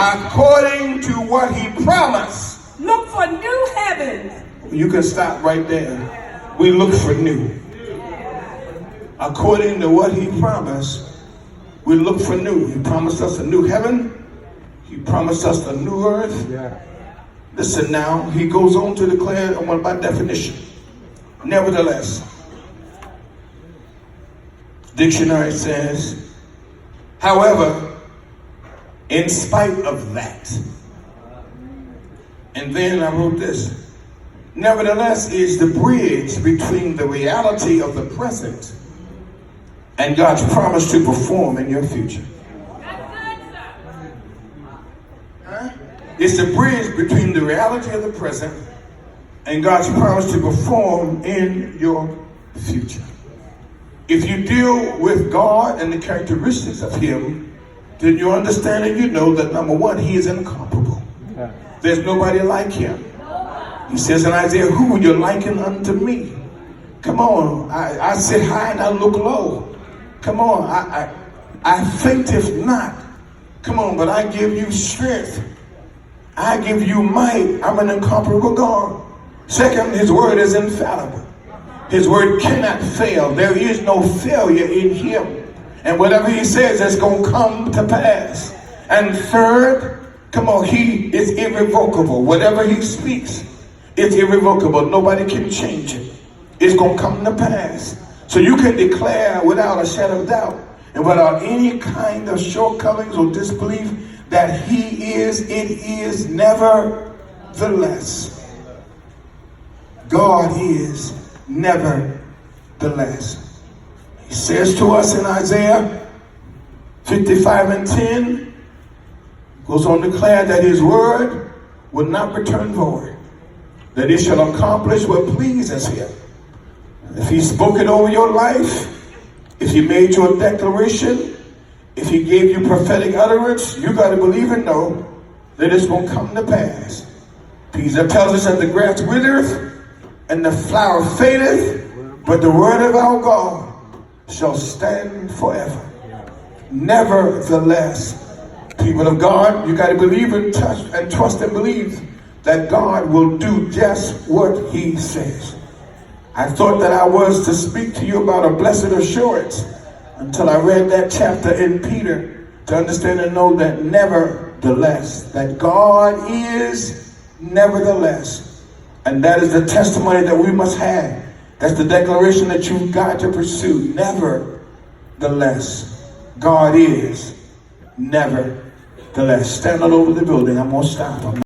according to what he promised. Look for new heavens. You can stop right there. We look for new. According to what he promised, we look for new. He promised us a new heaven. He promised us a new earth. Listen now, he goes on to declare by definition. Nevertheless, dictionary says, however, in spite of that. And then I wrote this. Nevertheless is the bridge between the reality of the present and God's promise to perform in your future. It's the bridge between the reality of the present and God's promise to perform in your future. If you deal with God and the characteristics of him, then you understand and you know that number one, he is incomparable. There's nobody like him. He says in Isaiah, who will you liken unto me? Come on, I sit high and I look low. Come on, I fainteth not. Come on, but I give you strength. I give you might. I'm an incomparable God. Second, his word is infallible. His word cannot fail. There is no failure in him. And whatever he says is going to come to pass. And third, come on, he is irrevocable. Whatever he speaks, it's irrevocable. Nobody can change it. It's going to come to pass. So you can declare without a shadow of doubt and without any kind of shortcomings or disbelief that he is, it is nevertheless. God is nevertheless. He says to us in Isaiah 55:10, goes on to declare that his word will not return void, that it shall accomplish what pleases him. If he spoke it over your life, if he made you a declaration, if he gave you prophetic utterance, you got to believe and know that it's going to come to pass. Peter tells us that the grass withereth and the flower fadeth, but the word of our God shall stand forever. Nevertheless, people of God, you got to believe and trust and believe that God will do just what he says. I thought that I was to speak to you about a blessed assurance until I read that chapter in Peter to understand and know that nevertheless, that God is nevertheless. And that is the testimony that we must have. That's the declaration that you've got to pursue. Nevertheless, God is nevertheless. Stand all over the building. I'm going to stop.